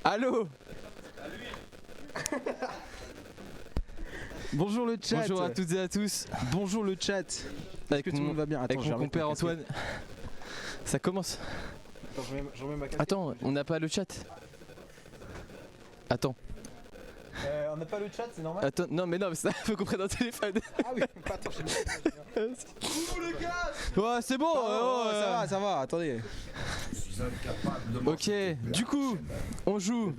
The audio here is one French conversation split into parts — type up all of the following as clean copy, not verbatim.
Allô. Bonjour le chat. Bonjour à toutes et à tous. Bonjour le chat. Est-ce Avec que tout le monde va bien? Attends, avec mon compère Antoine. Ça commence. Attends, je remets ma casquette. Attends, on n'a pas le chat. Attends. On n'a pas le chat, c'est normal. Attends, non mais ça faut qu'on prenne un téléphone. Ah oui, pas attends, Ouais, c'est bon. ça va, attendez. Ok, du coup, on joue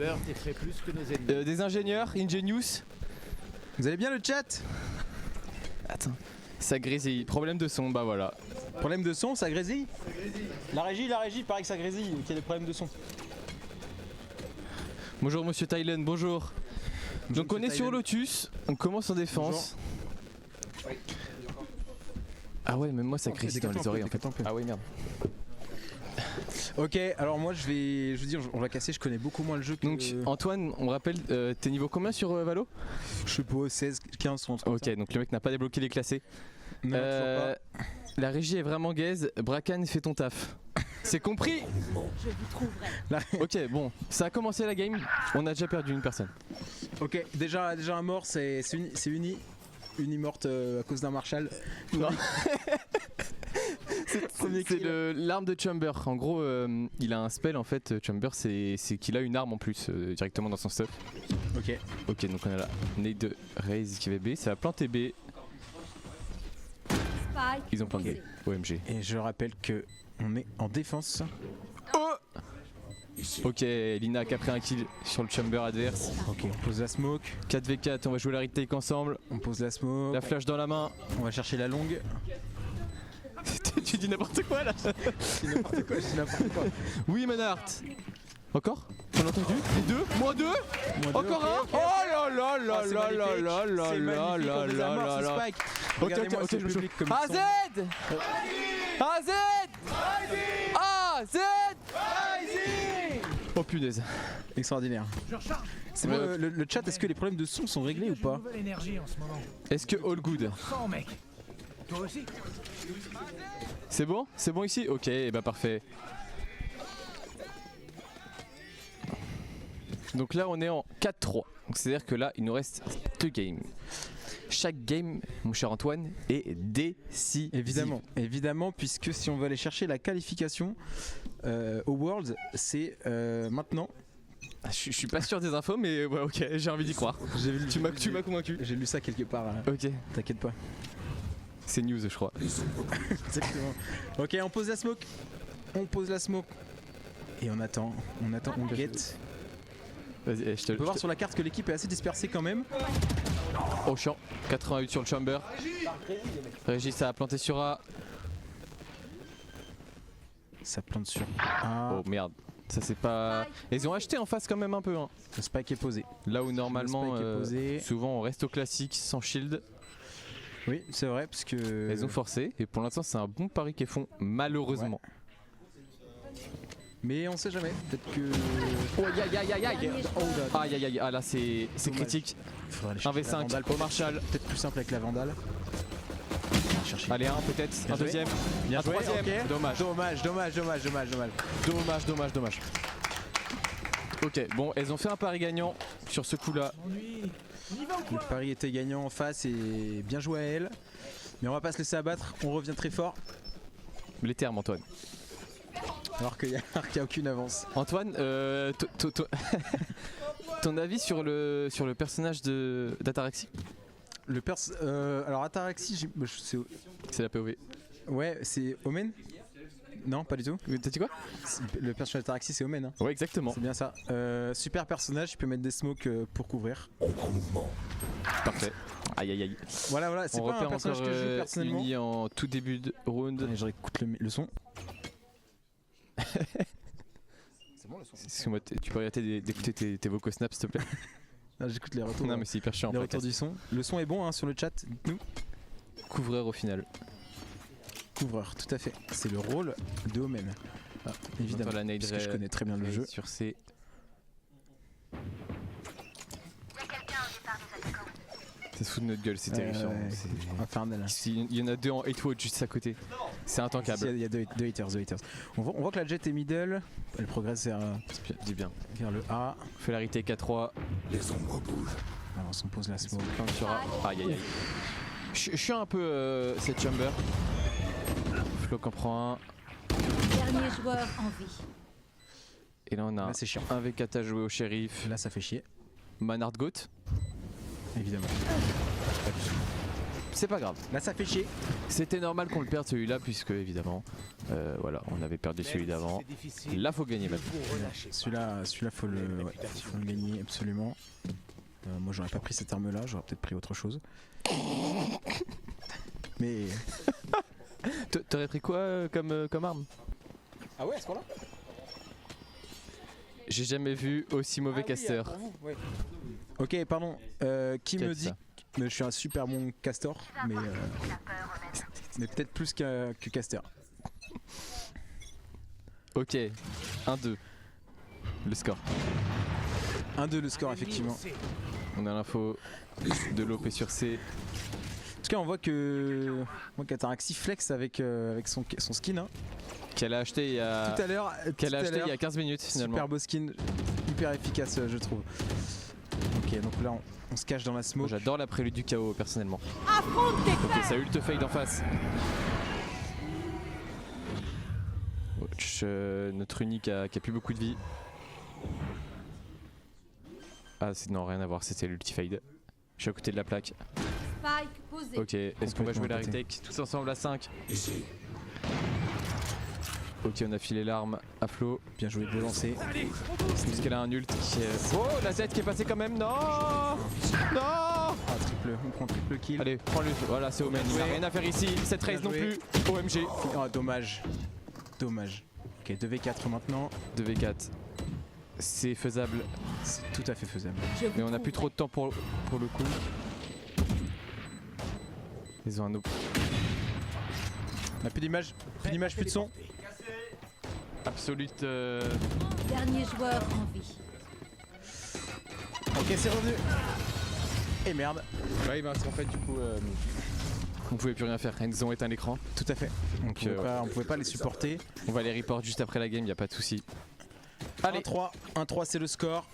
des ingénieurs, Ingenious. Vous allez bien le chat? Attends, ça grésille. Problème de son, bah voilà. Problème de son, ça grésille? La régie, il paraît que ça grésille, qu'il y a des problèmes de son. Bonjour Monsieur Thailand, bonjour. Donc on est sur Lotus, on commence en défense. Oui. Ah ouais, même moi ça grésille dans les oreilles en fait. Ah ouais, merde. Ok, alors moi je vais dire, on va casser, je connais beaucoup moins le jeu que... Donc Antoine, on rappelle, t'es niveau combien sur Valo? Je sais pas, 16, 15, 30. Ok, donc le mec n'a pas débloqué les classés. Non, toujours pas. La régie est vraiment gaze, Brakan fais ton taf. C'est compris? Je vous trouverai. Ok, bon, ça a commencé la game, on a déjà perdu une personne. Ok, déjà un mort, c'est Uni morte à cause d'un Marshall. Non. C'est l'arme de Chamber. En gros, il a un spell en fait. Chamber, c'est qu'il a une arme en plus directement dans son stuff. Ok. Ok, donc on a la nade de Raze qui va B. Ça va planter B. Spike. Ils ont planté OMG. Et je rappelle que on est en défense. Oh, ok, Lina qui a pris un kill sur le Chamber adverse. Ok, on pose la smoke. 4v4, on va jouer la retake ensemble. On pose la smoke. La flash dans la main. On va chercher la longue. Tu dis n'importe quoi là. Je dis n'importe quoi. Oui, Manhart. Encore? On a entendu? Les deux? Moins deux? Encore un? Oh là là là là là là là là là là là. Ok, je me chauffe. AZ! AZ! AZ! Oh punaise. Extraordinaire. C'est bon, le chat, est-ce que les problèmes de son sont réglés ou pas? Est-ce que all good? C'est bon? C'est bon ici? Ok, bah parfait. Donc là on est en 4-3. C'est-à-dire que là il nous reste 2 games. Chaque game, mon cher Antoine, est décisif. Évidemment, puisque si on veut aller chercher la qualification au Worlds, c'est maintenant. Je suis pas sûr des infos, mais ouais, ok, j'ai envie d'y croire. Tu m'as convaincu. J'ai lu ça quelque part. Ok. T'inquiète pas. C'est news, je crois. Exactement. Ok, on pose la smoke. Et on attend, on guette. Vas-y, On peut voir sur la carte que l'équipe est assez dispersée quand même. Oh chiant, 88 sur le Chamber. Régis, ça a planté sur A. Ça plante sur A. Oh merde, ça c'est pas... Ils ont acheté en face quand même un peu. Hein. Le spike est posé. Là où normalement, souvent on reste au classique sans shield. Oui, c'est vrai, parce que... Elles ont forcé, et pour l'instant c'est un bon pari qu'elles font, malheureusement. Ouais. Mais on sait jamais, peut-être que... Oh aïe aïe aïe aïe. Aïe aïe aïe, ah là c'est critique. Un V5 au Marshall. Peut-être plus simple avec la Vandale. Allez, un peut-être, un deuxième, un troisième. Okay. Dommage. Dommage. Ok, bon, elles ont fait un pari gagnant sur ce coup-là. Le pari était gagnant en face et bien joué à elle. Mais on va pas se laisser abattre, on revient très fort. Les termes, Antoine. Alors qu'il n'y a aucune avance. Antoine, ton avis sur le personnage d'Ataraxie? Alors Ataraxie, c'est la POV. Ouais, c'est Omen? Non, pas du tout. T'as dit quoi? Le personnage d'Ataraxie, c'est Omen. Hein. Ouais, exactement. C'est bien ça. Super personnage, il peut mettre des smokes pour couvrir. Parfait. Aïe aïe aïe. Voilà, c'est pas un personnage que je joue personnellement. Uni en tout début de round. Je réécoute le son. C'est bon le son. Excuse-moi, tu peux arrêter d'écouter tes vocaux snaps s'il te plaît? J'écoute les retours. Non mais c'est hyper chiant. Les retours du son. Le son est bon hein, sur le chat, dites-nous. Couvreur au final. Couvreur, tout à fait. C'est le rôle de Omen. Ah, évidemment, parce que je connais très bien le jeu. Sur ces... Ça se fout de notre gueule, c'est terrifiant. Infernal. Il y en a deux en 8 watts juste à côté. C'est intankable. Il y a deux hitters. On voit que la Jett est middle. Elle progresse Dis bien. vers le A. Polarité K3. Alors on pose la smoke. Quand tu auras... Aïe aïe aïe. Je suis un peu cette chamber. Flock en prend un. Dernier joueur en vie. Et là on a Là, c'est chiant. un V4 à jouer au shérif. Là ça fait chier. Manard Goat. Évidemment. C'est pas grave. Là ça fait chier. C'était normal qu'on le perde celui-là puisque évidemment voilà, on avait perdu celui d'avant. Là faut gagner maintenant. Celui-là faut le gagner absolument. Moi j'aurais pas pris cette arme là, j'aurais peut-être pris autre chose. Mais T'aurais pris quoi comme arme? ah ouais à ce point-là. J'ai jamais vu aussi mauvais caster. Ok pardon, qui me dit que je suis un super bon castor, mais peut-être plus que caster. Ok, 1-2. Le score. 1-2 le score effectivement. On a l'info de l'OP sur C. En tout cas on voit que Cataraxi flex avec son skin hein. Qu'elle a acheté il y a... Tout à l'heure. Qu'elle a acheté il y a 15 minutes finalement. Super beau skin, hyper efficace je trouve. Ok donc là on se cache dans la smoke. J'adore la prélude du chaos personnellement. Affronte tes Ok, ça ult fade en face. Notre unique a plus beaucoup de vie. Ah non, rien à voir, c'était l'ultifade. Je suis à côté de la plaque. Spike posé. Ok, est-ce qu'on va jouer la Complètement retake tous ensemble à 5? Ok, on a filé l'arme à Flo. Bien joué de lancer. Parce qu'elle a un ult qui est... Oh, la Z qui est passée quand même, non. Non. Ah on prend triple kill. Allez, prends-le. Voilà, c'est Omen. Il n'a rien à faire ici. Cette race non plus. OMG. Oh dommage. Ok 2v4 maintenant. 2v4. C'est faisable. C'est tout à fait faisable. Mais on n'a plus trop de temps pour le coup. Ils ont un autre. On a plus d'image, plus de son. Absolute. Dernier joueur en vie. Ok c'est revenu. Et merde. Oui, parce qu'en fait, du coup, on pouvait plus rien faire. Ils ont éteint l'écran. Tout à fait. Donc, On pouvait pas les supporter. On va les report juste après la game, y a pas de souci. Allez. 1-3 c'est le score.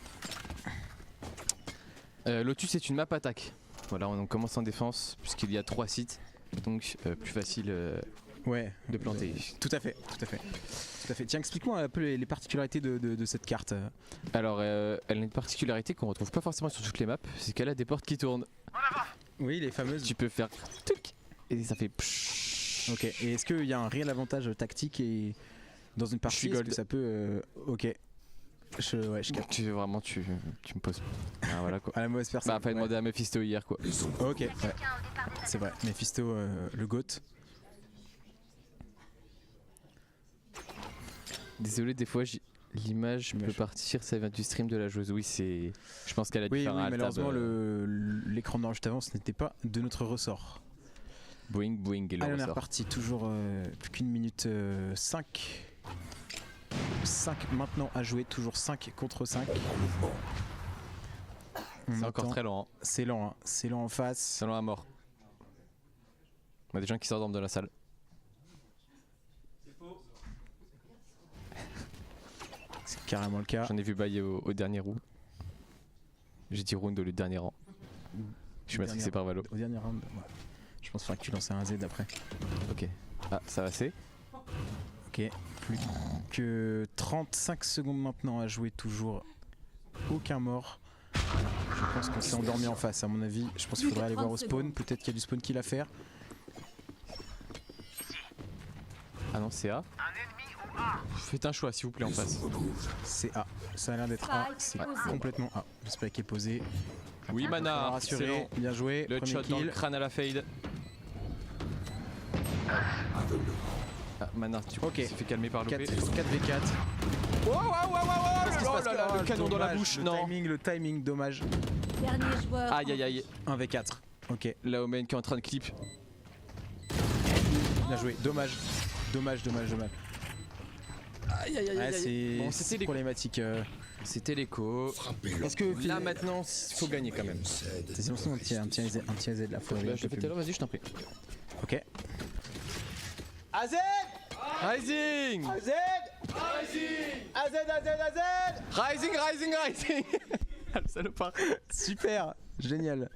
Lotus est une map attaque. Voilà, on commence en défense puisqu'il y a 3 sites. Donc, plus facile Ouais. de planter. Tout à fait. Tiens, explique-moi un peu les particularités de cette carte. Alors, elle a une particularité qu'on retrouve pas forcément sur toutes les maps, c'est qu'elle a des portes qui tournent. Oui, les fameuses. Tu peux faire tuc et ça fait pshhh. Ok. Et est-ce qu'il y a un réel avantage tactique et dans une partie est-ce que ça peut ok. Je capte. Tu veux vraiment, tu me poses. Ah, voilà quoi. À la mauvaise personne. Bah, fallait demander à Mephisto hier quoi. Ok, ouais. C'est vrai. Mephisto, le GOAT. Désolé, des fois l'image peut partir, ça vient du stream de la joueuse. Oui, c'est. Je pense qu'elle a dû faire un alt-tab. Malheureusement, l'écran d'enregistrement avant, ce n'était pas de notre ressort. Boing, boing, et le Allez, on est ressort. reparti, toujours plus qu'une minute 5. 5 maintenant à jouer, toujours 5 contre 5. C'est encore très lent. Hein. C'est lent en face. C'est lent à mort. On a des gens qui s'endorment de la salle. C'est carrément le cas. J'en ai vu bailler au dernier round. J'ai dit round le dernier rang. Je suis matrixé par Valo. Au dernier round, ouais. Je pense qu'il faudra que tu lances un Z après. Ok. Ah, ça va c'est. Ok. Plus que 35 secondes maintenant à jouer, toujours aucun mort. Je pense qu'on s'est endormi en face à mon avis. Je pense qu'il faudrait aller voir au spawn. Peut-être qu'il y a du spawn kill à faire. Ah non, c'est A. Faites un choix s'il vous plaît en face. C'est A. Ça a l'air d'être A. C'est complètement A. J'espère qu'il est posé. Oui, Mana. Rassuré. Bien joué. Le Premier shot kill. dans le crâne à la fade. Ah, Mana, tu Ok. s'est fait calmer par l'OP. 4v4. Oh là là, le canon dans la bouche. Non. Le timing, dommage. Dernier joueur. Aïe aïe aïe. 1v4. Ok. La Omen qui est en train de clip. Bien joué. Dommage. Dommage. Aïe aïe Ouais, c'est Bon, c'était les problématique. C'était l'écho. Est-ce que Là maintenant, il faut gagner quand même. c'est sinon un petit AZ là. Faut Bah, je le fais tout à l'heure, vas-y, je t'en prie. Ok. AZ Rising. AZ AZ Rising, rising, rising. Ah, le salopard. Super, génial.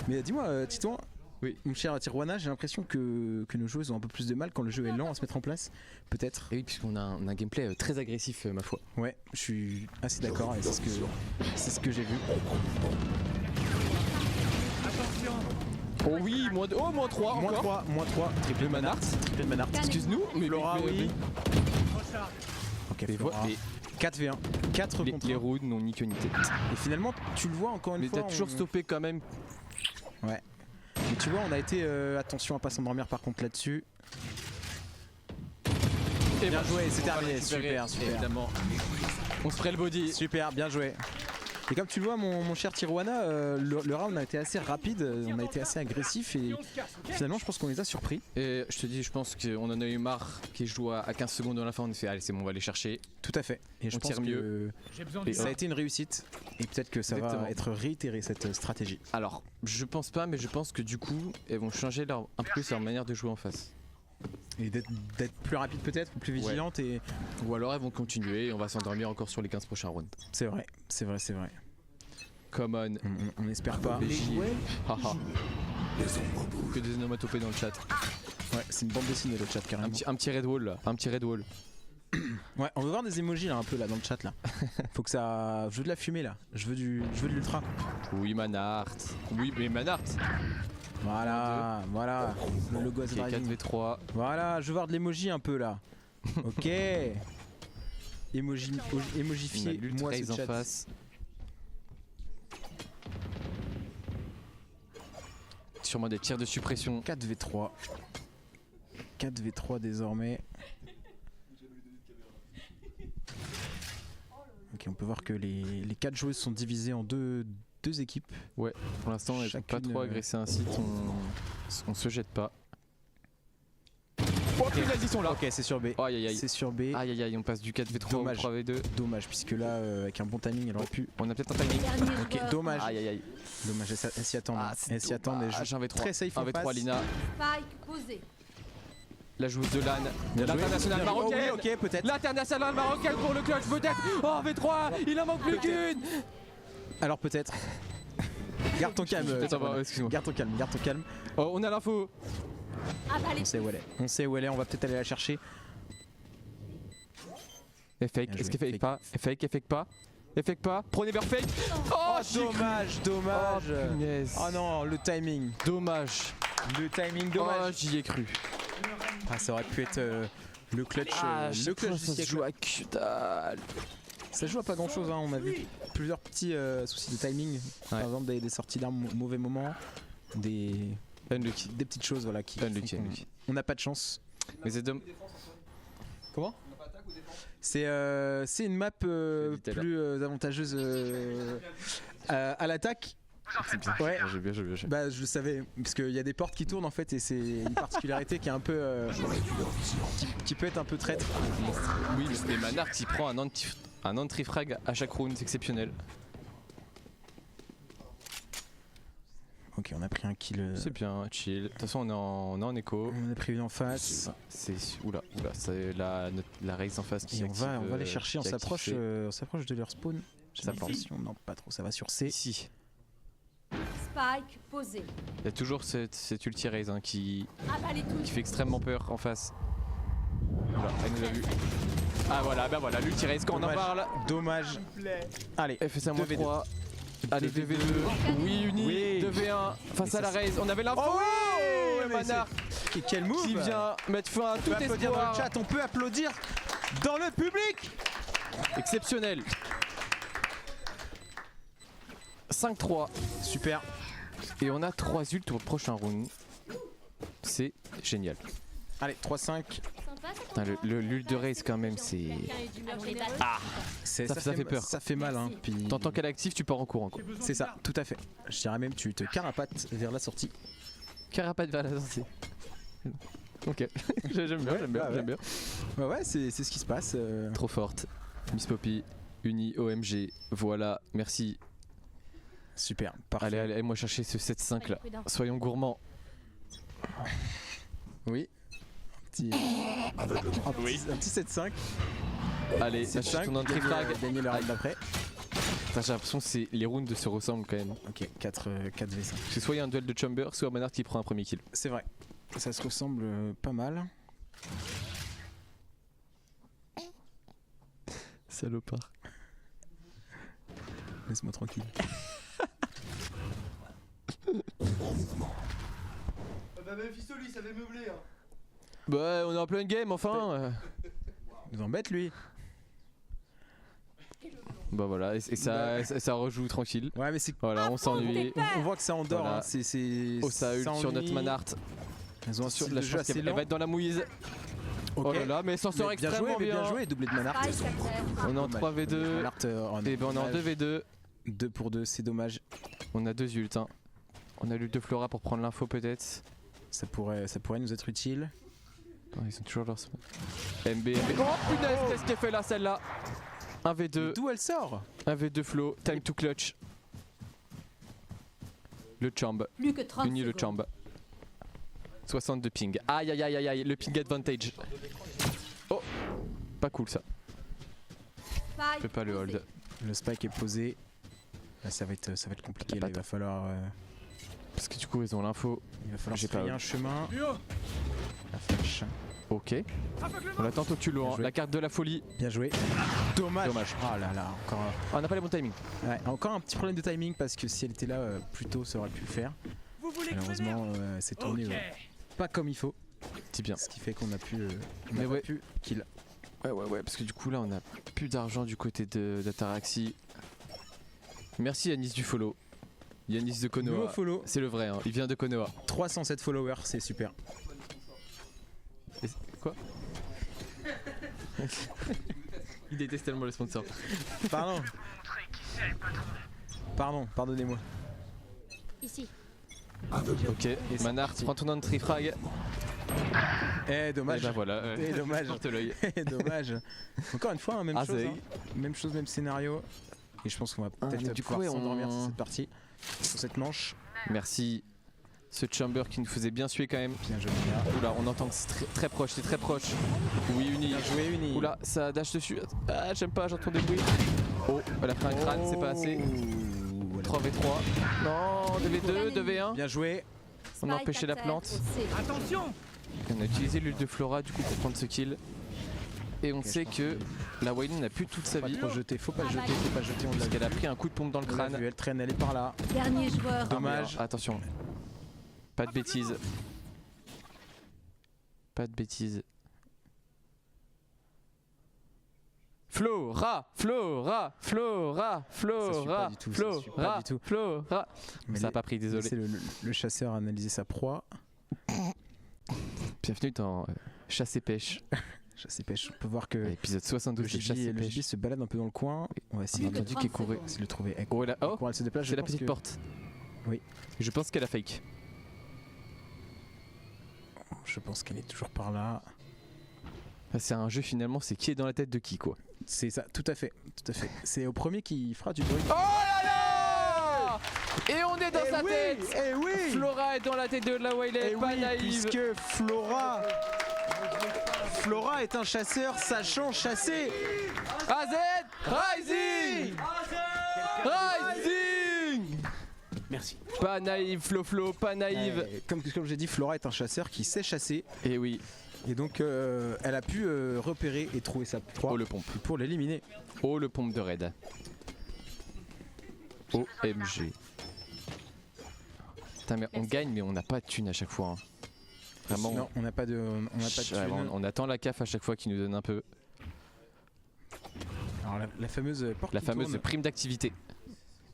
Mais dis-moi, Titouan, oui. Mon cher Tijuana, j'ai l'impression que nos joueuses ont un peu plus de mal quand le jeu est lent à se mettre en place. Peut-être. Et oui, puisqu'on a un gameplay très agressif, ma foi. Ouais, je suis assez d'accord et c'est ce que j'ai vu. Oh oui, moins 3 encore. Moins 3, triple Manart. Triple Manart. Excuse-nous, mais Flora, oui. Ok, mais Flora. 4v1, 4 contre 1. Les rounds n'ont ni queue ni tête. Et finalement, tu le vois encore une fois. Mais t'as toujours stoppé quand même. Ouais. Mais tu vois, on a été attention à pas s'endormir par contre là-dessus. Et bien joué, c'est terminé. Super. Évidemment. On se ferait le body. Super, bien joué. Et comme tu le vois, mon cher Tijuana, le round a été assez rapide, on a été assez agressif et finalement je pense qu'on les a surpris. Et je te dis, je pense qu'on en a eu marre qu'ils jouent à 15 secondes de la fin, on a fait allez c'est bon, on va les chercher. Tout à fait. Et je pense que ça a été une réussite et peut-être que ça va être réitéré cette stratégie. Alors, je pense pas, mais je pense que du coup, elles vont changer un peu plus leur manière de jouer en face. Et d'être plus rapide peut-être, ou plus vigilante et... Ou alors elles vont continuer et on va s'endormir encore sur les 15 prochains rounds. C'est vrai. Come on. On n'espère pas. Que des onomatopées dans le chat. Ouais, c'est une bande dessinée le chat carrément. Un petit red wall là, un petit red wall. Ouais, on veut voir des emojis là un peu là dans le chat là. Faut que ça... Je veux de la fumée là, je veux de l'ultra. Oui Manart. Oui mais Manart. Voilà, le logo okay, 4v3. Voilà, je veux voir de l'emoji un peu là. Ok. Emojifié, moi ce en chat. face. Sûrement des tirs de suppression. 4v3. 4v3 désormais. Ok, on peut voir que les 4 joueuses sont divisées en deux équipes. Ouais, pour l'instant elles n'ont pas trop agressé un site, on se jette pas. Oh putain, ils sont là. Ok, c'est sur B. Oh, aïe, aïe, aïe. C'est sur B. Aïe aïe aïe, on passe du 4v3 au 3v2. Dommage, puisque là, avec un bon timing, elle aurait pu. On a peut-être un timing. Ok, dommage. Aïe aïe aïe. Dommage, elle s'y attend. Elle s'y attend. Très safe en 1v3 face. Lina. Spike posé. La joueuse de LAN. L'internationale marocaine. Oh, oui, ok, peut-être. L'internationale marocaine pour le clutch, peut-être. Oh, V3, il en manque plus qu'une. Alors peut-être. Garde ton calme. Excuse-moi. Garde ton calme. Oh, on a l'info. On sait où elle est, on va peut-être aller la chercher. Elle fake, est-ce qu'elle fake pas? Elle fake pas? Elle fake pas? Prenez vers fake. Oh, dommage. Oh, punaise. Oh non, le timing. Dommage. Le timing, Oh, dommage. j'y ai cru. Ah, ça aurait pu être le clutch. Le clutch du ça se siècle. joue à que dalle. Ça joue à pas grand chose, hein. On a vu plusieurs petits soucis de timing. Par exemple, des sorties d'armes au mauvais moment. Des petites choses voilà, qui on n'a pas de chance. Mais c'est dommage. Comment? C'est une map plus avantageuse à l'attaque. C'est bien. Ouais. J'ai bien. Bah je le savais parce qu'il y a des portes qui tournent en fait et c'est une particularité qui est un peu qui peut être un peu traître. Oui, mais Manart il prend un anti-frag à chaque round, c'est exceptionnel. Ok, on a pris un kill. C'est bien, chill. De toute façon, on est en écho. On a pris une en face. C'est oula, c'est la race en face qui. Et on va les chercher. On s'approche de leur spawn. J'ai l'impression, non pas trop. Ça va sur C. Ici. Spike posé. Il y a toujours cette ulti raise hein, qui fait extrêmement peur en face. Voilà, elle nous a vu. Ah voilà, bah voilà, l'ulti raise quand on en parle. Dommage. Allez, elle fait ça moins 3. Allez, 2v2. Oui, uni. Oui. 2v1 face à la raise. On avait l'info. Oh oui, Manart. Et quel move qui vient mettre fin à tout espoir. Dans le chat, on peut applaudir dans le public. Exceptionnel. 5-3. Super. Et on a 3 ults au prochain round. C'est génial. Allez, 3-5. L'ult de race quand même, c'est... Ah, ça fait peur. Ça fait mal. Hein. T'entends qu'elle est active, tu pars en courant. C'est ça, tout à fait. Je dirais même tu te carapates vers la sortie. Carapate vers la sortie. Ok, j'aime bien. Ouais, c'est ce qui se passe. Trop forte. Miss Poppy, Uni, OMG, voilà, merci. Super, parfait. Allez, moi chercher ce 7-5 là. Soyons gourmands. Oui. petit, un petit 7-5. Allez, ça je tourne en trifrag. Gagner le round d'après. J'ai l'impression que les rounds se ressemblent quand même. Ok, 4v5. C'est soit il y a un duel de chamber, soit Manhart qui prend un premier kill. C'est vrai, ça se ressemble pas mal. Salopard. Laisse-moi tranquille. Bah Mephisto lui il savait meubler hein. Bah on est en plein game enfin. Nous embête lui. Bah voilà, et ça rejoue tranquille. Ouais mais c'est... Voilà, on s'ennuie. On voit que ça endort, Voilà. hein. C'est... Oh ça ult sur notre Manhart. Ils ont un Sur style la de jeu chance assez qu'elle lent. va être dans la mouise. Ok. Oh là là, mais elle s'en sort Mais extrêmement bien. bien joué, doublé de Manhart. Spike à terre. On est en Dommage. 3v2. Manhart, Et ben on est en 2v2. 2 pour 2, c'est dommage. On a 2 ults. Hein. On a l'ult de Flora pour prendre l'info peut-être. Ça pourrait nous être utile. Oh, ils ont toujours leur MB. Oh punaise, qu'est-ce qu'elle fait là celle-là? 1v2. D'où elle sort? 1v2 flow. Time to clutch. Le chamb. Plus que 30 Uni le secondes. chamb. 62 ping. Aïe aïe aïe aïe aïe. Le ping advantage. Oh. Pas cool ça. Je peux pas le hold. Le spike est posé. Là, ça va être compliqué. Là, il va falloir Parce que du coup ils ont l'info. se frayer un chemin. La flèche. Ok. On attend au culot. Hein. La carte de la folie. Bien joué. Dommage. Dommage. Oh là là, encore. Ah, on n'a pas les bons timings. Ouais, encore un petit problème de timing parce que si elle était là plus tôt, ça aurait pu le faire. Malheureusement, c'est tourné pas comme il faut. C'est bien. Ce qui fait qu'on a pu, Mais ouais. pu kill. Ouais, parce que du coup là on a plus d'argent du côté d'Ataraxi. Merci Yanis du follow. Yanis de Nouveau Konoha. follow. C'est le vrai, hein. Il vient de Konoha. 307 followers, c'est super. Quoi? Il déteste tellement le sponsor. Pardonnez-moi. Ici. Ok, Manhart, prends ton entry frag. Dommage. Et bah voilà. Dommage. Porte l'œil. Dommage. Encore une fois, hein, même Ah, chose. c'est- Hein. Même chose, même scénario. Et je pense qu'on va peut-être mais du pouvoir coup, ouais, s'endormir on- sur cette partie. Sur cette manche. Merci. Ce chamber qui nous faisait bien suer quand même. Bien joué, Mia. Oula, on entend que c'est très proche, c'est très proche. Oui, Uni. Bien joué, Uni. Oula, ça dash dessus. Ah, j'aime pas, j'entends des bruits. Oh, elle a pris un crâne, c'est pas assez. 3v3. Non, 2v2, 2v1. Bien joué. On a empêché la plante. On a utilisé l'huile de Flora du coup pour prendre ce kill. Et on sait que la Wailing n'a plus toute sa Pas vie. trop jeter, faut pas jeter, on l'a Parce vu. qu'elle a pris un coup de pompe dans le On l'a crâne. vu, elle traîne, elle est par là. Dernier joueur. Dommage. Attention. Pas de bêtises. Pas de bêtises. Flora, Flora, Flora, Flora, du tout, ça suit pas Flora, du tout. Flora. Mais Ça a pas pris, désolé. laissez le chasseur analyser sa proie. Bienvenue dans Chasse et Pêche. Chasse et pêche. On peut voir que Épisode 72 de Chasse et le gibier Pêche. se balade un peu dans le coin. On va essayer On a entendu qu'elle courait. de le trouver. Elle, Oh, là, oh, quand elle se déplace, c'est je la pense petite que- porte. Oui. Je pense qu'elle a fake. Je pense qu'elle est toujours par là. C'est un jeu finalement, c'est qui est dans la tête de qui quoi. C'est ça, tout à fait, tout à fait. C'est au premier qui fera du bruit. Oh là là! Et on est dans sa oui, tête! Eh oui, Flora est dans la tête de la Wailing, Eh pas oui, naïve! puisque Flora est un chasseur sachant chasser. AZ Rising! Rising! Merci. Pas naïve, Flo, pas naïve. Comme j'ai dit, Flora est un chasseur qui sait chasser. Et oui, Et donc elle a pu repérer et trouver sa proie oh le pompe. pour l'éliminer. Oh le pompe de raid. OMG. Putain mais on gagne mais on n'a pas de thune à chaque fois. Hein. Vraiment. Non, on n'a pas de thune. On attend la CAF à chaque fois qui nous donne un peu. Alors la fameuse porte La qui fameuse tourne. prime d'activité.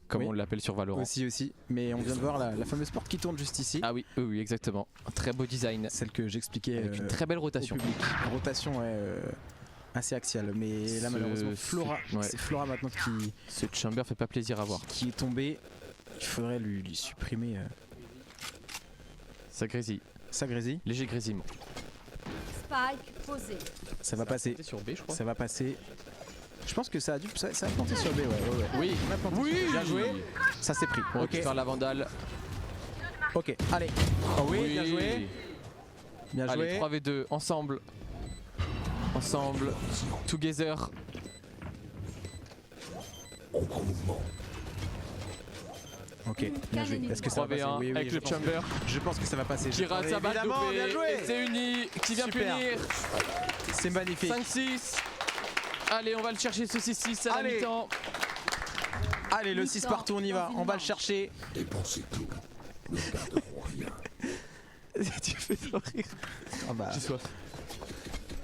Comme Oui. on l'appelle sur Valorant. Aussi. Mais on vient de voir la fameuse porte qui tourne juste ici. Ah oui, oui, exactement. Un très beau design. Celle que j'expliquais Avec une très belle rotation. au public. Rotation assez axiale. Mais là malheureusement Flora, ouais. c'est Flora maintenant Ce chamber fait pas plaisir à voir. qui est tombée. Il faudrait lui supprimer Ça grésille. sa grésille. Léger grésillement. Spike posé. Ça va passer. Sur B je crois. Ça va passer. Je pense que ça a planté sur B, ouais. Oui, On a planté sur B. Bien joué. Ça s'est pris. On Ok. récupère la vandale. Ok. Allez. Oh oui, bien joué. Bien Allez, joué. 3v2, ensemble. Ensemble, together. Ok, bien joué. Est-ce que ça va passer? 3v1 Oui, oui, avec je le pense chamber. je pense que ça va passer. Qui rate sa balle Évidemment, dopée. bien joué. Et c'est Uni qui vient Super. punir. C'est magnifique. 5-6. Allez, on va le chercher ce 6-6 à la Allez. mi-temps. Allez, le 6 partout, on y va. On va le chercher. Dépensez tout. Nous ne garderons rien. Tu fais trop rire. Ah bah, J'ai soif.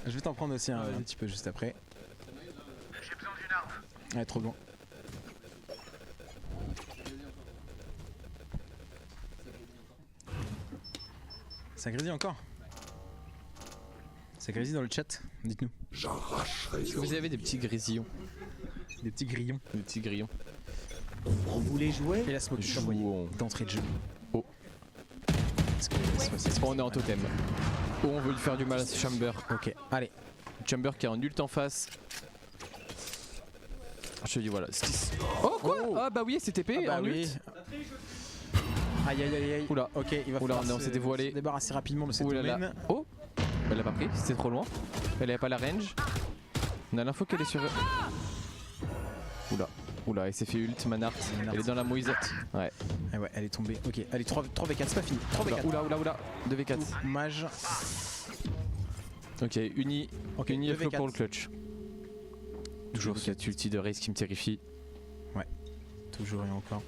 je vais t'en prendre aussi un petit peu juste après. J'ai besoin d'une arme. Ouais, trop bon. Ça grésille encore. Ça grésille dans le chat, dites-nous. J'arracherai Est-ce que vous avez des petits grésillons? Des petits grillons. Des petits grillons. Vous voulez jouer? Et la smoke Jouons. d'entrée de jeu. Oh. Est-ce que On est en totem. Oh, on veut lui faire du mal à ce chamber. Ok, allez. Chamber qui a un ult en face. Je te dis voilà. Oh quoi? Oh. Ah bah oui, c'est TP Ah bah en oui. ult. Aïe aïe aïe aïe. Oula. Ok, il va Oula, falloir non, c'est dévoilé. se débarrasser rapidement de cette Ouh là là. domaine. Oh, elle l'a pas pris, c'était trop loin. Elle avait pas la range. On a l'info qu'elle est sur. Oula, oula, elle s'est fait ult, Manart. Elle est dans la mouise. Ouais. Ah ouais, elle est tombée. Ok, allez, 3v4, c'est pas fini. 3v4. Oula, oula, oula, 2v4. Mage. Ok, Uni. Ok, Uni et 2v4. Flo pour le clutch. Toujours cette ulti de race qui me terrifie. Toujours et encore.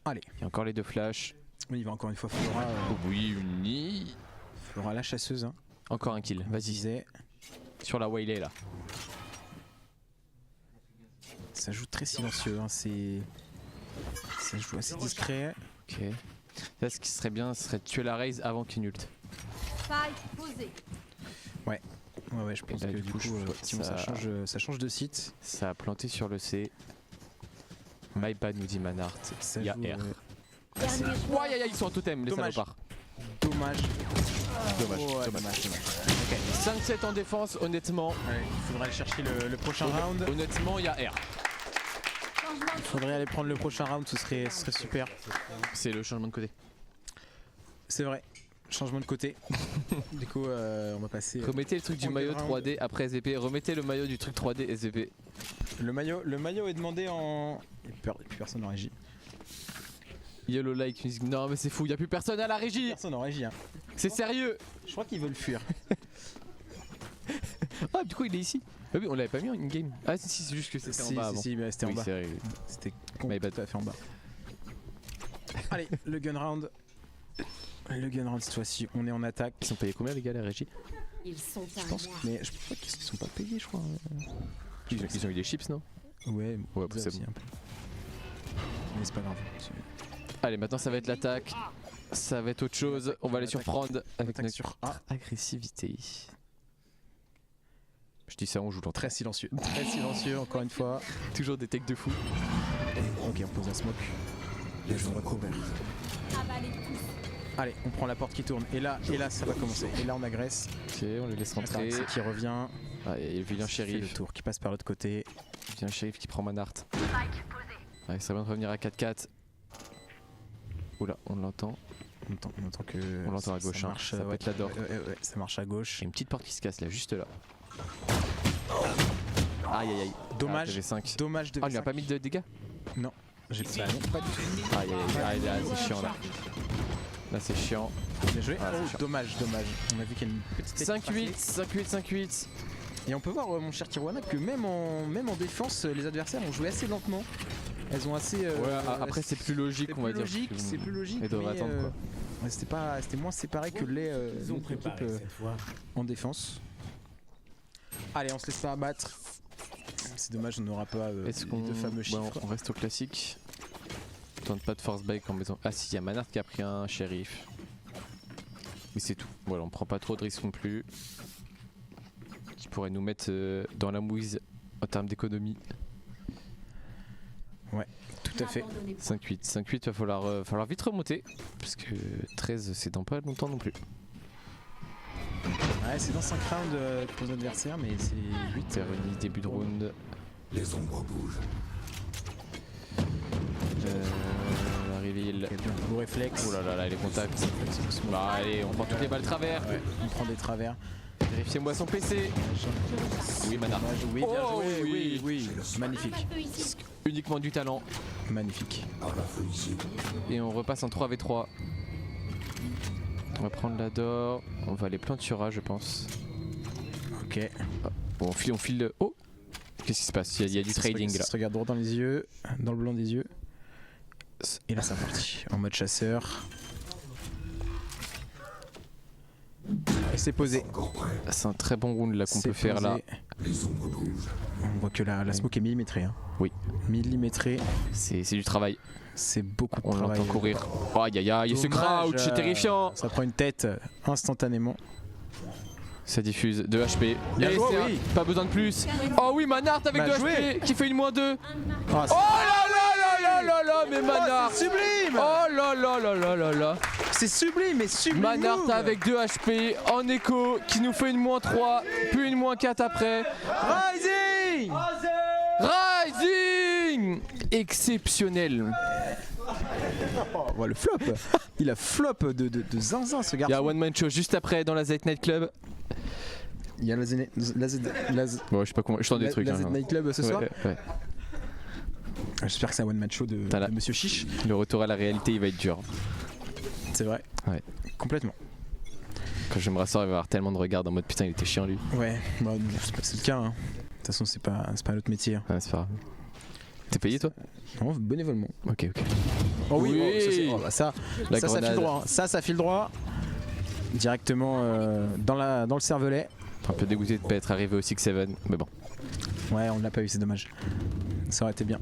Allez, Il y a encore les deux flashs. on y va encore une fois. Flora, Oh oui, Uni. Flora la chasseuse. Hein. Encore un kill, vas-y. Disait. Sur la Waylay là. Ça joue très silencieux. Hein. Ça joue assez discret. Ok. Là, ce qui serait bien, ce serait de tuer la raise avant qu'une ult. Spike posé. Ouais, je pense là, que du du coup, coup, effectivement, ça change de site. Ça a planté sur le C. My bad, nous dit Manart. Ça Il y a joue, R. Dernier Ouais, joueur. aïe, aïe, ils sont en totem, les Dommage. salopards. Dommage. Dommage, Ouais, dommage. dommage. 5-7 en défense, honnêtement. Allez, il faudra aller chercher le prochain round. Honnêtement, il y a R. Changement Il faudrait aller prendre le prochain round, ce serait super. C'est le changement de côté. C'est vrai. Changement de côté. Du coup, on va passer. Remettez le truc du on maillot verra. 3D après SVP. Remettez le maillot du truc 3D SVP. Le maillot est demandé en. Il n'y a plus personne en régie. Yellow like music. Non, mais c'est fou, il y a plus personne à la régie. Personne en régie. Hein. C'est sérieux. Je crois qu'ils veulent fuir. Ah, du coup, il est ici. Ah oui, on l'avait pas mis en in-game. Ah, si, c'est juste que c'était en bas avant. Si, mais c'était en Oui, bas. c'est vrai. C'était My bad. tout à fait en bas. Allez, le gun round. Le gun round cette fois-ci, on est en attaque. Ils sont payés combien, les gars, la régie? Ils sont à Je pense, moi. mais je pense qu'ils sont pas payés, je crois. Ils ont eu des chips, non? Ouais, Ouais, ça c'est aussi, bon. un peu. Mais c'est pas grave. Allez, maintenant ça va être l'attaque. Ça va être autre chose. On va les surprendre avec Attaque notre sur A. agressivité. Je dis ça, on joue longtemps. Très silencieux. Très silencieux, encore une fois. Toujours des techs de fou. Ok, on pose un smoke. Et je vais recouvrir. Avalez tous. Allez, on prend la porte qui tourne. Et là, ça va commencer. Et là, on agresse. Ok, on les laisse rentrer. C'est qui revient. Ah, il y a le vilain Fait le shérif. tour, qui passe par l'autre côté. Le vilain shérif qui prend Manart. Ouais, ça va de revenir à 4-4. Oula, on l'entend. On entend que. On l'entend à ça gauche, hein. marche, Ça pète la door. Ouais, ça marche à gauche. Il y a une petite porte qui se casse là, juste là. Aïe aïe aïe. Dommage. Ah, TV5. Dommage de. Ah, il lui a pas mis de dégâts? J'ai pas du tout. Aïe aïe aïe, là c'est chiant là. Là c'est chiant. Bien joué. Ah, c'est Oh, chiant. dommage. On a vu qu'il y a une petite tête 5-8, 5-8, 5-8. Et on peut voir, mon cher Tijuana, que même en défense, les adversaires ont joué assez lentement. Elles ont assez. Après c'est plus logique, on va dire. C'est plus logique. Elles devraient mais, attendre quoi. ouais, c'était moins séparé que les Ils ont notre équipe préparé cette fois. en défense. Allez, on se laisse pas abattre. C'est dommage, on n'aura pas Est-ce les qu'on deux fameux chiffres. on reste au classique? On tente pas de force bike en maison. Ah si, il y a Manart qui a pris un shérif. Mais c'est tout. Voilà, on prend pas trop de risques non plus. Qui pourrait nous mettre dans la mouise en termes d'économie. Tout à fait. N'abandonnez pas. 5-8, 5-8, va falloir vite remonter. Parce que 13 c'est dans pas longtemps non plus. Ouais, c'est dans 5 rounds pour les adversaires, mais c'est 8. C'est Reni, début de round. Les ombres bougent. L'arrivée facile. Ok, bien. Beau réflexe. Oh là là là, les contacts. Bah allez, on prend toutes les balles travers. Ouais, on prend des travers. Vérifiez-moi son PC. Oui, Manard. Oui, bien Oh, joué. oui. Oui, magnifique. Peu ici. Uniquement du talent. Magnifique. Et on repasse en 3v3. On va prendre la d'or. On va aller Plantura, je pense. Ok. Bon, on file. Oh! Qu'est-ce qui se passe? Il y a du trading là. Ça se regarde droit dans les yeux, dans le blanc des yeux. Et là, c'est parti. En mode chasseur. Et c'est posé. C'est un très bon round là qu'on C'est peut faire là. posé. On voit que la smoke est millimétrée. Hein. Oui. Millimétrée. C'est du travail. C'est beaucoup de On travail. l'entend courir. Oh, aïe aïe aïe, ce Dommage, crouch, c'est terrifiant. Ça prend une tête instantanément. Ça diffuse 2 HP. Bien Et joué, c'est oui. pas besoin de plus. Oh oui, Manard avec Bien 2 joué. HP qui fait une -2. Ah, Oh là là là là là là, mais Manard. c'est sublime. Oh là là là là là là. C'est sublime, mais sublime. Manard move. avec 2 HP en écho qui nous fait une -3, puis une -4 après. Rising. Rising. Exceptionnel. Oh, le flop. Il a flop de zinzin ce Il y a garçon. One Man Show juste après dans la Z Night Club. Il y a la Z Bon, je sais pas comment, je tente des trucs. la hein. Z Night Club ce soir. Ouais. J'espère que c'est un one man show de T'as la- Monsieur Chiche. Le retour à la réalité, il va être dur. C'est vrai. Ouais. Complètement. Quand je me rassure, il va y avoir tellement de regards en mode putain, il était chiant lui. Ouais. Bah, c'est le cas. Hein. De toute façon, c'est pas notre métier. Hein. Ouais, c'est pas grave. T'es payé toi? Non, bénévolement. Ok. Oh oui. Oui. Oh, ça, ça, La ça file grenade. droit. Hein. Ça file droit. Directement dans le cervelet. Un peu dégoûté de pas être arrivé au 6-7, mais bon. Ouais, on l'a pas eu, c'est dommage. Ça aurait été bien.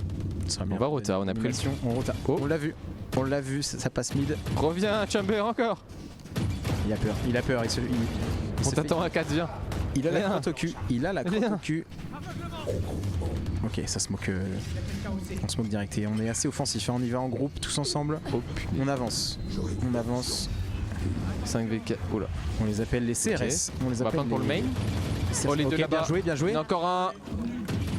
Ça aurait On bien. va rota, on a pris le Animation, on rota. Oh. On l'a vu. On l'a vu, ça passe mid. Reviens, Chamber encore. Il a peur. Il a peur. On se t'attend à 4, viens. Il a la Viens. crotte au cul. Il a la crotte Viens. au cul. Ok, ça se moque. On se moque direct. Et on est assez offensif. Hein. On y va en groupe, tous ensemble. Oh, On avance. On avance. 5v4. Oula. On les appelle les CRS. On les On va appelle prendre pour le main. CRS. Oh, les deux Ok, là-bas. bien joué, bien Il joué. y en a encore un.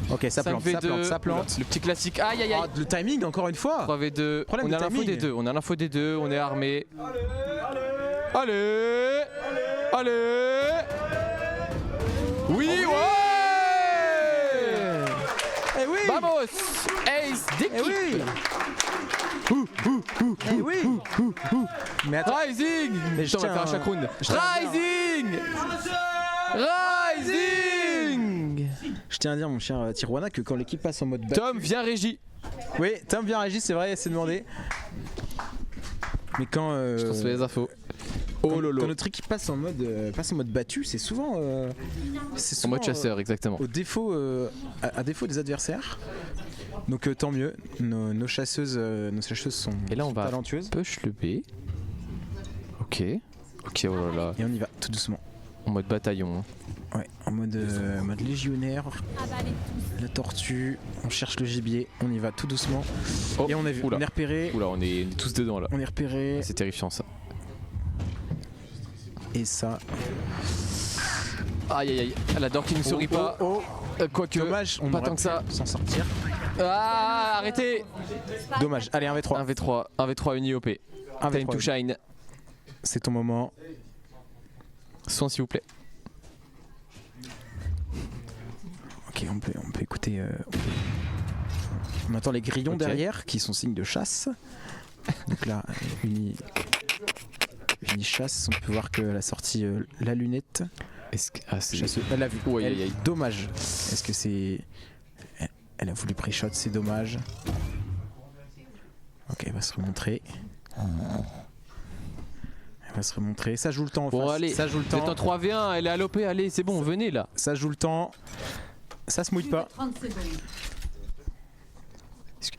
Ok, ça plante, 5v2. ça plante, ça plante. Le petit classique. Aïe aïe aïe. Ah, le timing, encore une fois. 3v2. Problème On de a l'info timing. des deux. On a l'info des deux. On est armé. Allez. Allez. Oui, ouais. Eh oui. Vamos. Ace d'équipe. Eh oui. Eh oui. Mais attends. Rising. Mais je Putain, on va tiens faire chaque round. je tiens à dire- Rising. Rising. Je tiens à dire, mon cher Tijuana, que quand l'équipe passe en mode battu. Tom, viens régie. Oui, Tom bien réagi, c'est vrai, c'est demandé. Mais quand. Je transmets les infos. Quand, Oh lolo. quand notre équipe passe en mode battu, c'est souvent. En mode chasseur, exactement. Au défaut, à défaut des adversaires. Donc tant mieux. Nos chasseuses sont, Et là, on sont va talentueuses. push le B. Ok. Ok, oh là là. Et on y va tout doucement. En mode bataillon. Hein. Ouais, en mode légionnaire. Avalez tous. La tortue, on cherche le gibier, on y va tout doucement. Oh, Et on a vu, oula. on est repéré. Oula, on est tous dedans là. On est repéré. C'est terrifiant ça. Et ça. Aïe aïe aïe. La door qui ne sourit pas. Oh, Quoique. dommage, on pas aurait tant que pu ça. s'en sortir. Ah, arrêtez. Dommage. Allez, 1v3. 1v3 uni OP. Time to shine. C'est ton moment. Son s'il vous plaît. Ok, on peut écouter. On entend les grillons Ok. derrière qui sont signes de chasse. Donc là, Uni chasse. On peut voir qu'elle a sorti la lunette. Est-ce que. Ah, c'est. Chasseuse. Elle l'a vu. Oh, aïe, Elle- aïe, aïe. Dommage. Est-ce que c'est. Elle a voulu pré-shot, c'est dommage. Ok, elle va se remontrer. Elle va se remontrer. Ça joue le temps en Bon, face. allez. Ça joue le Vous êtes en temps. 3v1, elle est à l'OP, allez, c'est bon, venez là. Ça joue le temps. Ça se mouille Plus pas. de 30 secondes.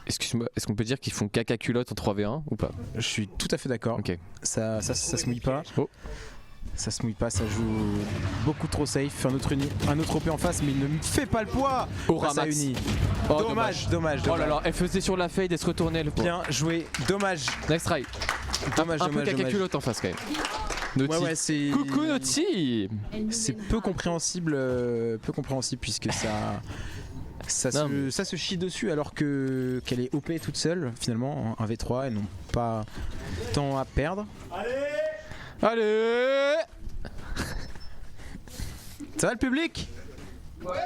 Excuse-moi, est-ce qu'on peut dire qu'ils font caca culotte en 3v1 ou pas? Je suis tout à fait d'accord. Ok. Ça se mouille pas. Oh. Ça se mouille pas, ça joue beaucoup trop safe. Un autre OP en face, mais il ne me fait pas le poids. Au Face à ramax. Uni. Oh, Dommage. Oh là là, elle faisait sur la fade, elle se retournait le Bien joué. Dommage. Next try. Dommage, Un peu caca dommage. culotte en face quand même. Naughty. Ouais, c'est. Coucou Naughty. Elle nous C'est mènera peu à- compréhensible puisque ça. Ça Non, se chie dessus alors qu'elle est OP toute seule finalement, un V3, elles n'ont pas tant à perdre. Allez. Ça va le public? Ouais.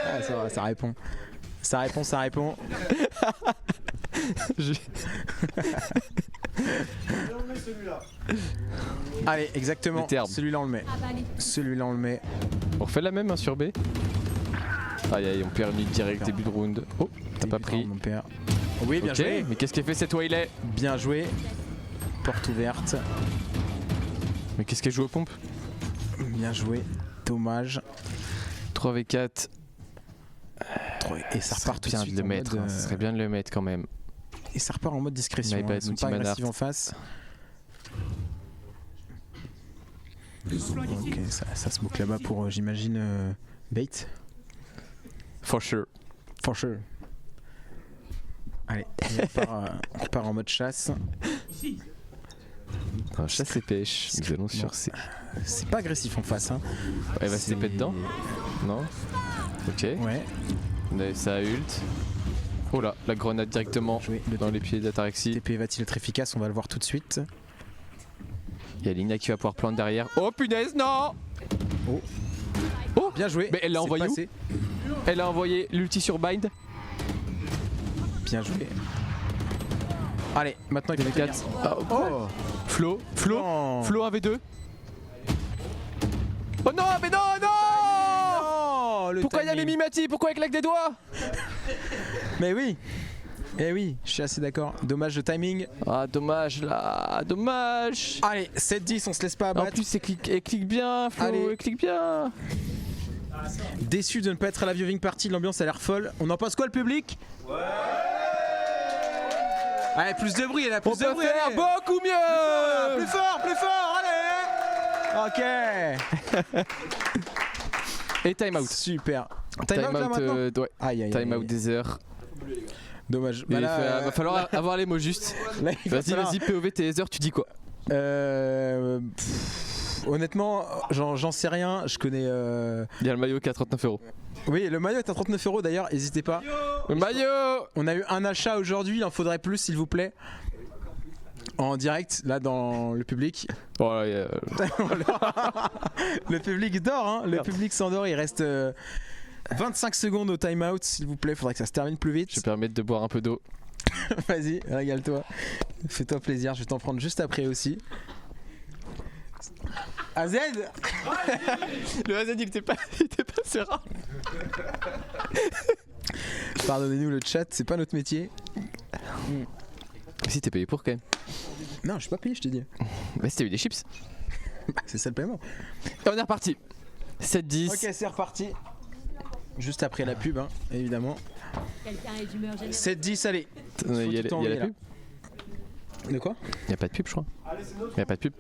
Ah, ça va, ça répond. Ça répond. Allez, exactement. Celui-là on le met. On refait la même sur B. Aïe, on perd mid direct début de round. Oh, t'as pas pris. Mon père. Oui, bien joué. Mais qu'est-ce qu'il fait cette Waylay? Bien joué. Porte ouverte. Mais qu'est-ce qu'elle joue aux pompes? Bien joué. Dommage. 3v4. Et ça repart tout de suite. De le mettre, ce serait bien de le mettre quand même. Et ça repart en mode discrétion. Ils sont pas agressifs en face. Ok, ça se boucle là-bas pour, j'imagine, bait. For sure. Allez, on repart en mode chasse. Chasse et pêche. Nous allons sur C. C'est pas agressif en face. Hein. Elle va se taper dedans? Non? Ok. Ouais. Ça ult. Oh là, la grenade directement dans les pieds d'Ataraxie. TP va-t-il être efficace? On va le voir tout de suite. Il y a Lina qui va pouvoir planter derrière. Oh punaise, non! Oh, bien joué. Mais elle l'a envoyé où? Elle a envoyé l'ulti sur Bind. Bien joué. Allez, maintenant il faut tenir. Oh. Flo 1v2. Oh non, mais non! Pourquoi il y a Mimimati? Pourquoi elle claque des doigts? Mais oui. Eh oui, je suis assez d'accord. Dommage de timing. Ah, dommage là, dommage. Allez, 7-10, on se laisse pas abattre. En plus, elle clique bien, Flo, elle clique bien. Déçu de ne pas être à la viewing party, l'ambiance a l'air folle. On en pense quoi, le public? Ouais. Allez, plus de bruit, On peut faire beaucoup mieux. Plus fort, allez. Ok. Et time out. Super. Time out là maintenant. Ouais. Aïe. Time out des heures. Dommage. Il va falloir avoir les mots justes. Vas-y, POV, tes heures, tu dis quoi? Honnêtement, j'en sais rien. Je connais. Il y a le maillot qui est à 39 €. Oui, le maillot est à 39 € d'ailleurs, n'hésitez pas. Le maillot! On a eu un achat aujourd'hui, il en faudrait plus s'il vous plaît. En direct, là dans le public. Oh, le public dort, hein. Le public s'endort, il reste 25 secondes au time-out s'il vous plaît, faudrait que ça se termine plus vite. Je vais permettre de boire un peu d'eau. Vas-y, régale-toi. Fais-toi plaisir, je vais t'en prendre juste après aussi. AZ. Le AZ il était pas serein. Pardonnez-nous le chat, c'est pas notre métier. Si t'es payé pour quand même. Non, je suis pas payé, je t'ai dit. Bah si t'as eu des chips. C'est ça le paiement. Et on est reparti. 7-10. Ok, c'est reparti. Juste après la pub, hein, évidemment. 7-10, allez. Il y a la pub. De quoi? Il y a pas de pub, je crois. Il y a pas de pub.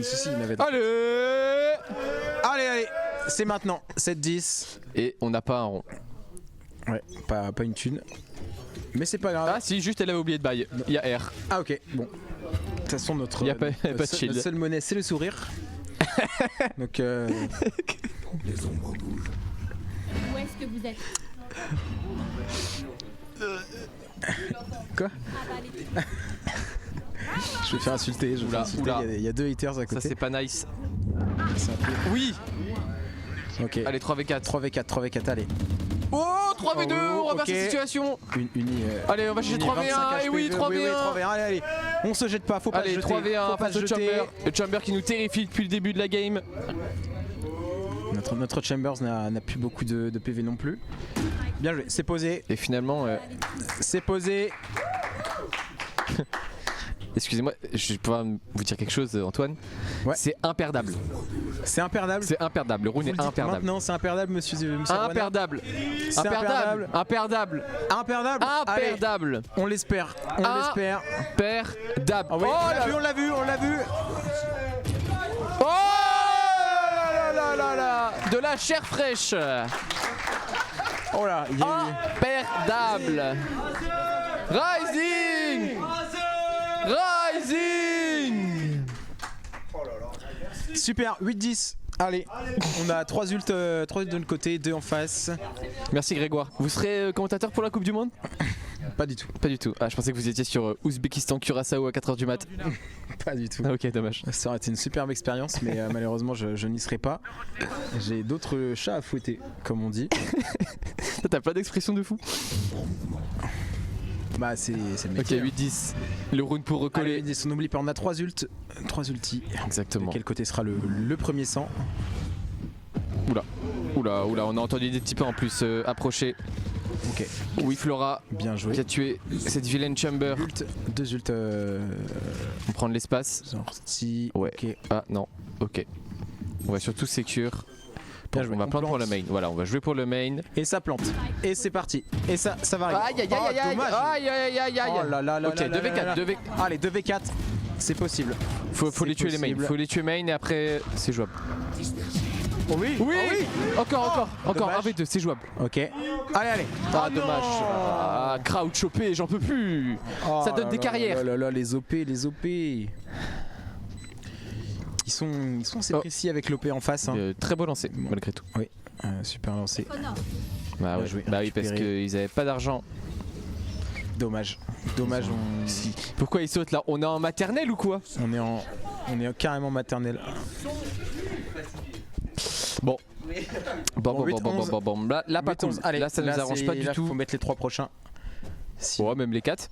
Si, il y en avait. Allez, c'est maintenant. 7-10. Et on n'a pas un rond. Ouais, pas une thune. Mais c'est pas grave. Ah si, juste elle avait oublié de bail. Il y a R. Ah ok, bon. De toute façon, notre seule monnaie, c'est le sourire. Donc Les ombres bougent. Où est-ce que vous êtes? Quoi? Je vais faire insulter, il y a deux haters à côté. Ça c'est pas nice. Oui. Ok. Allez, 3v4. 3v4, allez. Oh, 3v2, on reverse la situation. Allez, on va chercher 3v1. Et oui, 3v1. Allez. On se jette pas, faut pas se jeter. Allez, 3v1 face au Chamber. Le Chamber qui nous terrifie depuis le début de la game. Notre Chambers n'a plus beaucoup de PV non plus. Bien joué, c'est posé. Et finalement... C'est posé. Excusez-moi, je vais pouvoir vous dire quelque chose, Antoine. Ouais. C'est imperdable. C'est imperdable. C'est imperdable. Le round est imperdable. Maintenant, c'est imperdable, monsieur. Imperdable. Imperdable. Imperdable. Imperdable. On l'espère. Imperdable. Ah oui, on l'a vu. Oh là. De la chair fraîche. Oh là, imperdable. Rising. Super, 8-10. Allez, on a 3 ults de notre côté, 2 en face. Merci Grégoire. Vous serez commentateur pour la Coupe du Monde? Pas du tout. Pas du tout. Ah, je pensais que vous étiez sur Ouzbékistan, Curaçao à 4h du mat. Pas du tout. Ah, ok, dommage. Ça aurait été une superbe expérience, mais malheureusement je n'y serai pas. J'ai d'autres chats à fouetter, comme on dit. T'as plein d'expressions de fou. Bah c'est le Ok, métier. 8-10. Le round pour recoller. Allez, 8-10, on n'oublie pas, on a 3 ultis. Exactement. De quel côté sera le premier sang? Oula, on a entendu des petits pas en plus approcher. Ok, Oui, Flora bien joué. qui a tué cette vilaine Chamber. Deux ults On prend de l'espace. sortis. Ouais. Ok. Ah non, ok. On va surtout secure. Bien joué. On va On prendre pour le plante. main. Voilà, on va jouer pour le main. Et ça plante. Et c'est parti. Et ça va arriver. Aïe aïe aïe aïe dommage. aïe aïe aïe aïe. Oh là là là Ok, là là 2v4, là là. 2v. Allez, 2v4. C'est possible. Faut C'est les tuer les mains. possible. Faut les tuer main et après c'est jouable. Oh oui. Oui, Oh oui. Encore, dommage. 1v2, c'est jouable. Ok. Allez. Ah Oh dommage. non. Ah, crowd chopé, j'en peux plus. Oh Ça donne là des là carrières. là là là, les OP. Ils sont assez Oh. précis avec l'OP en face. Hein. Très beau lancé malgré tout. Super lancé. Connor. Bah, Bien ouais. joué. Bah oui, parce Récupéré. qu'ils avaient pas d'argent. Dommage. Pourquoi ils sautent là? On est en maternelle ou quoi? On est carrément maternel. Bon. Bon. 8-11. Là pas cool. 8-11. Allez, Là ça nous arrange pas du là, tout. Faut mettre les 3 prochains. Si. Ouais, même les 4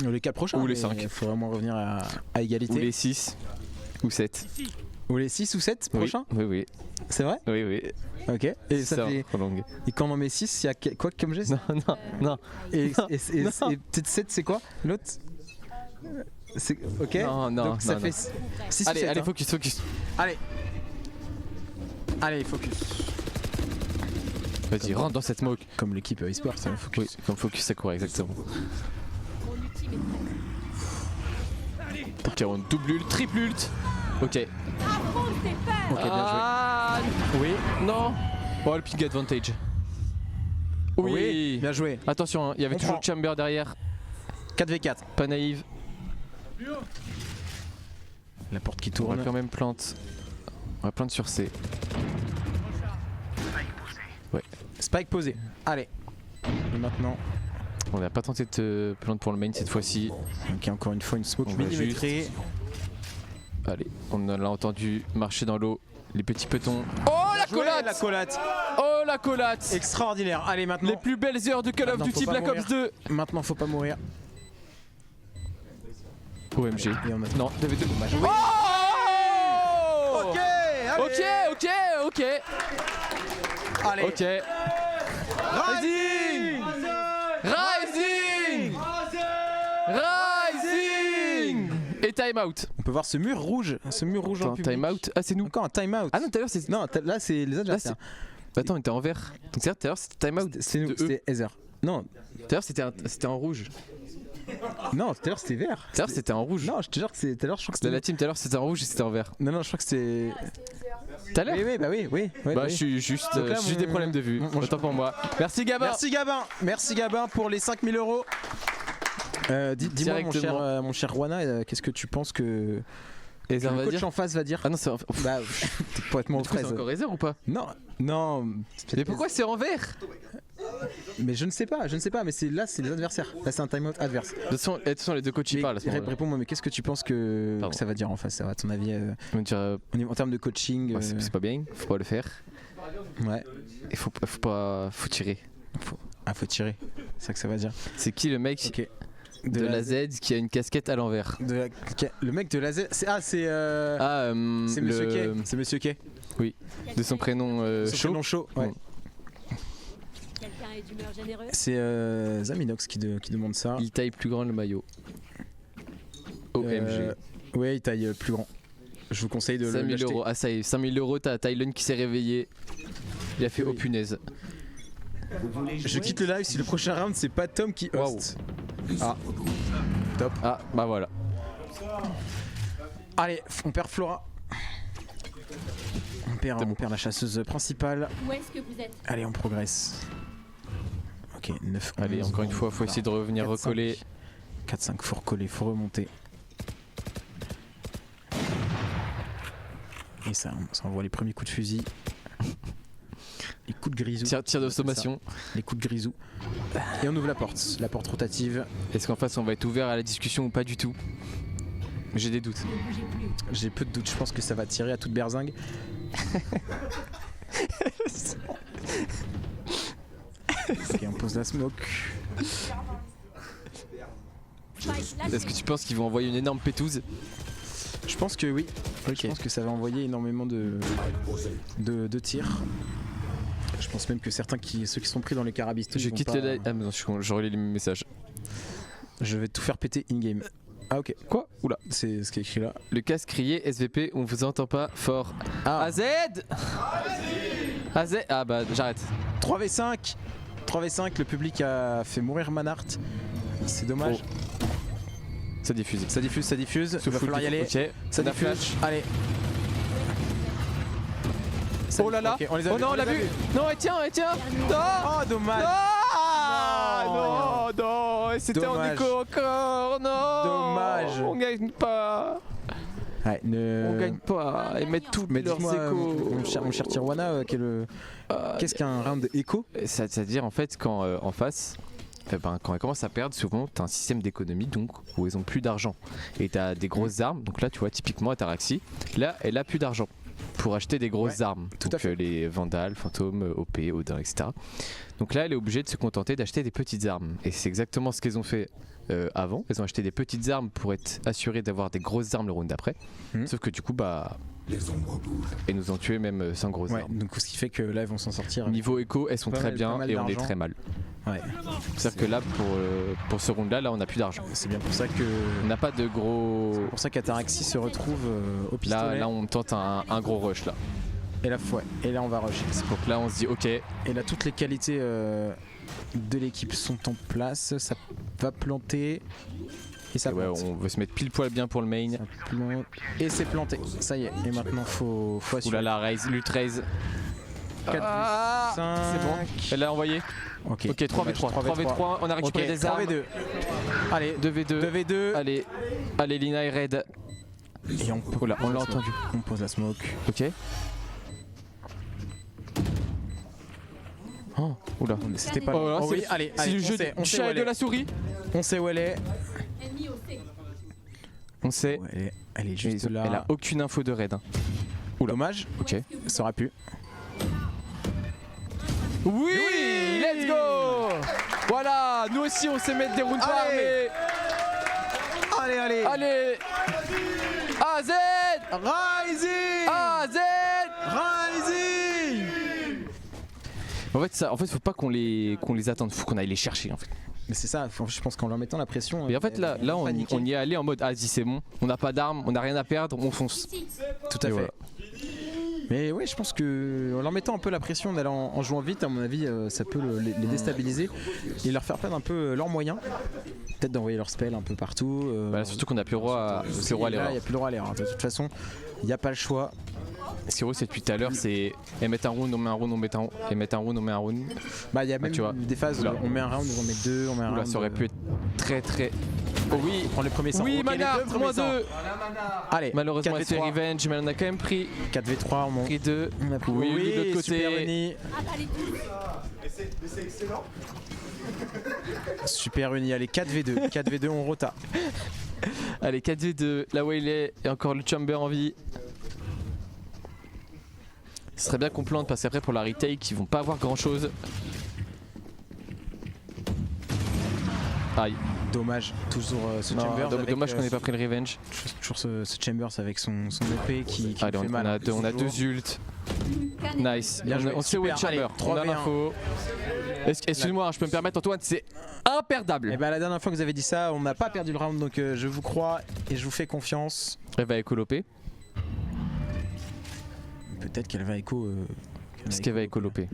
Les 4 prochains. Ou les mais 5. Il faut vraiment revenir à égalité. ou les 6 ou 7. Ou les 6 ou 7 prochains. Oui. C'est vrai? Oui. Ok. Et ça Ça fait. prolongue. Et quand on en met 6, il y a quoi comme geste? Non. Et Non. peut-être 7, c'est quoi? L'autre? C'est ok. Non. Donc ça non. fait 6 Allez, ou 7. allez, hein. focus. Allez, focus. Vas-y, rentre dans cette smoke. Comme l'équipe e-sport, ça focus. Oui, comme focus ça court exactement. Mon ultime est Ok, prêt. on double ult, triple ult. Ok. Affronte tes peurs. Ok, bien joué. Ah, Oui. non. Oh, le ping advantage. Oui. Bien joué. Attention, hein, il y avait On toujours prend. Chamber derrière. 4v4. Pas naïve. La porte qui On va tourne. quand même plante. On va plante sur C. Spike posé. Allez. Et maintenant, On n'a pas tenté de plante pour le main cette fois-ci. ok, encore une fois une smoke On va millimétrée. Allez, on l'a entendu marcher dans l'eau. Les petits petons. Oh la Joué, collate. la collate. Oh la collate. Extraordinaire. Allez, maintenant. Les plus belles heures de Call of Maintenant, Duty faut pas Black Ops 2. Maintenant, faut pas mourir. OMG. Et on a... Non, t'avais deux. Dommage. Oui. Oh Ok, allez. Ok. Allez. Ok. Rising. Rising. Et time out. On peut voir ce mur rouge en Attends, public. time out. Ah, c'est nous. Encore un time out. Ah non, tout à l'heure c'est. Non, là c'est les adversaires. Attends, on était en vert. Donc c'est-à-dire tout à l'heure c'était time out. C'est nous, de eux. c'était Heather. Non, Tout à l'heure c'était en rouge. non, tout à l'heure c'était vert. Tout à l'heure c'était en rouge. Non, je te jure que c'est tout à l'heure, je crois que Dans c'était. la team tout à l'heure c'était en rouge et c'était en vert. Non, je crois que c'était. Tout à l'heure. Oui, bah oui. Bah oui. je suis juste Donc là, j'ai des mon- problèmes de vue. mon- Autant pour moi. Merci Gabin. Merci Gabin pour les 5000 €. Dis-moi Directement. mon cher Juana, qu'est-ce que tu penses que Et ça le va coach dire. en face va dire? Ah non, c'est Bah, t'es complètement aux Du coup, c'est fraises. encore Razer ou pas? Non. Mais pourquoi c'est en vert? Mais je ne sais pas, mais c'est les adversaires. Là, c'est un timeout adverse. De toute façon, les deux coachs y Mais parlent à ce moment-là. réponds-moi, mais qu'est-ce que tu penses que Pardon. ça va dire en face, à ton avis, On va dire, en termes de coaching? ouais, c'est pas bien, faut pas le faire. Ouais, Il faut tirer. faut tirer. C'est ça que ça va dire. C'est qui le mec Ok. de la Z qui a une casquette à l'envers? Le mec de la Z. C'est c'est Monsieur K. C'est Monsieur K. De son prénom Son chaud. prénom chaud. Ouais. Mm. Quelqu'un est d'humeur généreuse. C'est Zaminox qui demande ça. Il taille plus grand le maillot. OMG. Ouais, il taille plus grand. Je vous conseille de 5000 l'acheter. €. Ah ça y est, 5000 €, t'as Tylon qui s'est réveillé. Il a fait oh punaise. Vous voulez jouer? Je quitte le live si le prochain round c'est pas Tom qui host. Ah. Top. Ah bah voilà. Allez, on perd Flora. On perd la chasseuse principale. Où est-ce que vous êtes? Allez, on progresse. Ok, 9. Allez, encore une fois, faut essayer de revenir 4-5. recoller. 4-5, faut recoller, faut remonter. Et ça envoie les premiers coups de fusil. les coups de grisou. Tir de sommation. Les coups de grisou. Et on ouvre la porte rotative. Est-ce qu'en face on va être ouvert à la discussion ou pas du tout? J'ai des doutes. J'ai peu de doutes, je pense que ça va tirer à toute berzingue. Ok, on pose la smoke. Est-ce que tu penses qu'ils vont envoyer une énorme pétouse? Je pense que oui. Ok. Je pense que ça va envoyer énormément de tirs. Je pense même que ceux qui sont pris dans les carabistous. Je quitte le live. Ah mais non, je relis les messages. Je vais tout faire péter in-game. Ah ok. Quoi? Oula. C'est ce qui est écrit là. Le casque crié, SVP, on vous entend pas fort. Ah. AZ AZ. Ah bah j'arrête. 3v5 3v5, le public a fait mourir Manhart. C'est dommage. Oh. Ça diffuse. Ça diffuse. Il va falloir y aller. Ok. Ça On a diffuse. flash. Allez. Oh là là. Ok, on les a Oh vus, non, on on l'a les a vu. vus. Non, et tiens. Non. Oh dommage. Non, c'était en Dommage. écho encore. Non. Dommage. On gagne pas. Ouais, On gagne pas. Et mettre tous Mais leurs dis-moi, échos. mon cher Tijuana, qu'est-ce qu'un round écho? C'est-à-dire en fait quand en face, quand ils commencent à perdre, souvent t'as un système d'économie donc où ils ont plus d'argent et t'as des grosses armes. Donc là tu vois typiquement Ataraxie, là elle a plus d'argent pour acheter des grosses armes. tout Donc à fait. les Vandales, Fantômes, OP, Odin, etc. Donc là elle est obligée de se contenter d'acheter des petites armes et c'est exactement ce qu'ils ont fait. Avant, ils ont acheté des petites armes pour être assurés d'avoir des grosses armes le round d'après. Sauf que du coup, ils nous ont tués même sans grosses armes. Donc ce qui fait que là ils vont s'en sortir. Niveau écho, elles sont Pas très mal- bien pas mal et on est d'argent. très mal. Ouais. C'est-à-dire que là, pour ce round-là, là, on n'a plus d'argent. C'est bien pour ça que. On n'a pas de gros. C'est pour ça qu'Ataraxie se retrouve au pistolet. Là, on tente un gros rush là. Et là, et là on va rusher. Donc là, on se dit, ok, Et là toutes les qualités de l'équipe sont en place. Ça va planter. Et ça ouais, plante. on veut se mettre pile poil bien pour le main. Ça plante. Et c'est planté. Ça y est. Et maintenant faut assurer. Oulala, raise, lut raise. 4, Ah, 5. c'est bon. Elle l'a envoyé. Ok. Ok, 3v3. 3v3, on a récupéré des armes. 3v2. Allez, 2v2. 2v2. Allez, Lina est raid. Et on Oula, on l'a entendu. On pose la smoke. Ok. Oh, oula. C'était pas. Oh là, Oh oui, c'est allez, c'est le jeu on du sait chat où et elle de est. la souris. On sait où elle est. Ennemi au C. On sait. Ouais, elle est juste là. Elle a aucune info de raid. Dommage. Ok. Ça aurait pu. Oui, let's go. Voilà, nous aussi on sait mettre des rounds par Allez. mais Allez. allez. AZ Rising. AZ. Rising. En fait, faut pas qu'on les attende, faut qu'on aille les chercher en fait. Mais c'est ça, je pense qu'en leur mettant la pression. Et en fait là elles vont on paniquer. y est allé en mode vas-y c'est bon, on n'a pas d'armes, on n'a rien à perdre, on fonce. Ici. Tout à Et fait. voilà. Mais ouais, je pense que en leur mettant un peu la pression, en jouant vite, à mon avis, ça peut les déstabiliser et leur faire perdre un peu leurs moyens. Peut-être d'envoyer leur spell un peu partout. Bah, surtout qu'on n'a plus le droit à l'erreur. Il n'y a plus le droit à l'erreur. De toute façon, il n'y a pas le choix. Siro c'est depuis tout à l'heure, c'est mettre un round, on met un round, on met un round, et mettre un round, on met un round. Bah, il y a même tu vois. des phases où Oula. on met un round, on met deux, on met un Oula, round. ça aurait pu être très. Oh oui, on prend les premiers 100. Oui, Ok, Manhart, les deux premiers moins 100. 2. Allez, Malheureusement, 4v3. elle fait revenge, mais on a quand même pris 4v3, on monte. 2. On a pris Oui, de l'autre côté. Super Uni. Avalez tous. Mais c'est excellent. Super Uni, allez, 4v2. 4v2, on rota. Allez, 4v2, là où il est, et encore le Chamber en vie. Ce serait bien qu'on plante parce qu'après pour la retake, ils vont pas avoir grand chose. Aïe. Dommage, toujours ce Non, Chambers. avec, dommage qu'on ait pas pris le revenge. Toujours ce Chambers avec son EP qui Allez, fait on mal. a deux ults. Nice. Bien joué, On sait où est le super. Chamber. Allez, On a 3v1. l'info. Excuse-moi, je peux me permettre, Antoine, c'est imperdable. Et bah la dernière fois que vous avez dit ça, on n'a pas perdu le round, donc je vous crois et je vous fais confiance. Elle va écoloper. Peut-être qu'elle va écho. Est-ce qu'elle va écoloper?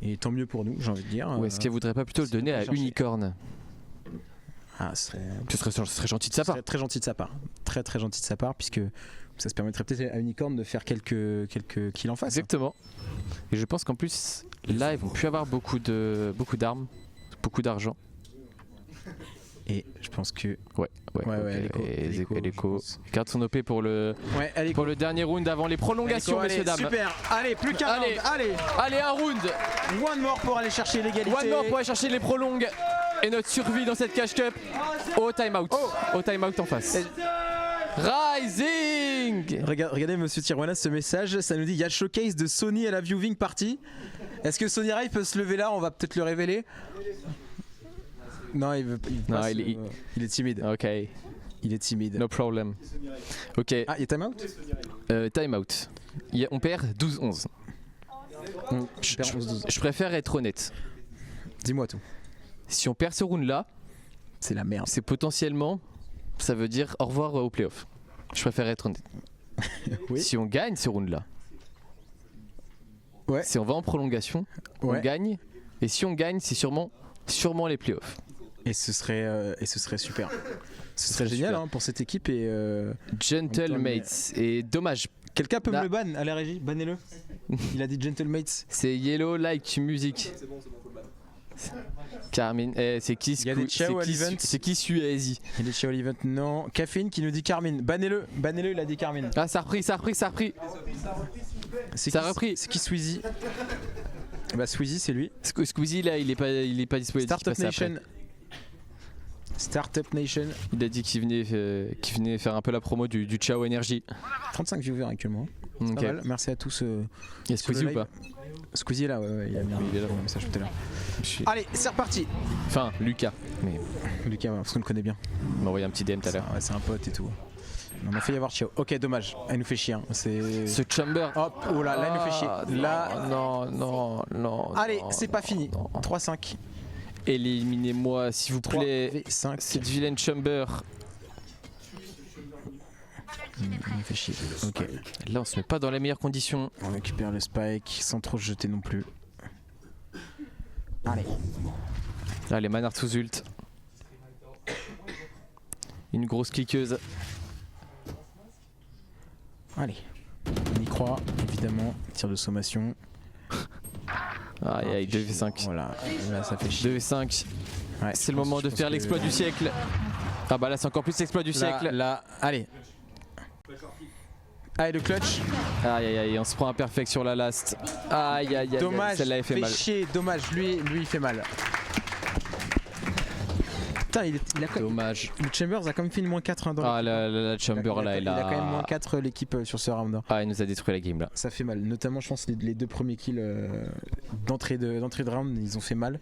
Et tant mieux pour nous, j'ai envie de dire. Ou est-ce qu'elle voudrait pas plutôt le donner à chercher. Unicorn? Ah, ce serait Ce serait gentil de sa part. très gentil de sa part. Très très gentil de sa part, puisque ça se permettrait peut-être à Unicorn de faire quelques kills en face. Exactement. Et je pense qu'en plus, là, ils vont plus avoir beaucoup d'armes, beaucoup d'argent. Et je pense que. Ouais, elle est co. Garde son OP pour le dernier round avant les prolongations, messieurs dames. Super. Allez, plus qu'un round. Allez, un round. One more pour aller chercher l'égalité. One more pour aller chercher les prolongues. Et notre survie dans cette cash cup. Au timeout. Au timeout en face. Rising. Regardez monsieur Tijuana ce message, ça nous dit il y a le showcase de Sony à la viewing party. Est-ce que Sony Rai peut se lever là? On va peut-être le révéler. Non, il est timide. Ok. Il est timide. No problem. Ok. Ah, il y a timeout? Timeout. On perd 12-11. Je préfère être honnête. Dis-moi tout. Si on perd ce round là, c'est la merde. C'est potentiellement, ça veut dire au revoir au playoff. Je préfère être honnête. Oui. Si on gagne ce round là, si on va en prolongation, on gagne. Et si on gagne, c'est sûrement les playoffs. Et ce serait super. Ce serait génial hein, pour cette équipe et Gentlemates. Et dommage. Quelqu'un peut me le ban à la régie? Bannez-le. Il a dit Gentlemates. C'est Yellow Like Music. Carmine, c'est qui c'est qui Suezi? Il est chez Olivent, non. Caffeine qui nous dit Carmine. Bannez-le, il a dit Carmine. Ah, ça a repris. Ça a repris. C'est qui Squeezie? Bah Squeezie c'est lui. Squeezie là, il est pas disponible. Startup Nation. Il a dit qu'il venait faire un peu la promo du Ciao Energy. 35 viewers actuellement. Okay. Pas mal. Merci à tous. Il y a Squeezie ou pas? Squeezie est là, il a mis un message tout à l'heure. Allez, c'est reparti. Enfin, Lucas. Mais... Lucas, parce qu'on le connaît bien. Il m'a envoyé un petit DM tout à l'heure. Ouais, c'est un pote et tout. On a fait y avoir Ciao. Ok, dommage. Elle nous fait chier. Hein. Ce Chamber. Hop, oh là, elle nous fait chier. Là, non. Allez, c'est pas fini. 3-5. Éliminez-moi, s'il vous plaît. 3v5. Cette vilaine Chamber. Il me fait chier. Ok. Là, on se met pas dans les meilleures conditions. On récupère le spike sans trop se jeter non plus. Allez, Manard sous ult. Une grosse cliqueuse. Allez. On y croit, évidemment. Tir de sommation. Aïe, 2v5. Voilà, là ça fait chier. 2v5. Ouais, c'est le moment de faire l'exploit du siècle. Ah bah là, c'est encore plus l'exploit du siècle. Là, allez. Allez, le clutch. Aïe, on se prend un perfect sur la last. Aïe, dommage, celle-là elle fait mal. Chier, dommage, lui il fait mal. Putain, il a quand même... Dommage. Le Chambers a quand même fait une -4 hein, dans la Chamber là, il a quand même -4 l'équipe sur ce round. Ah, il nous a détruit la game là. Ça fait mal, notamment je pense les deux premiers kills d'entrée de round, ils ont fait mal.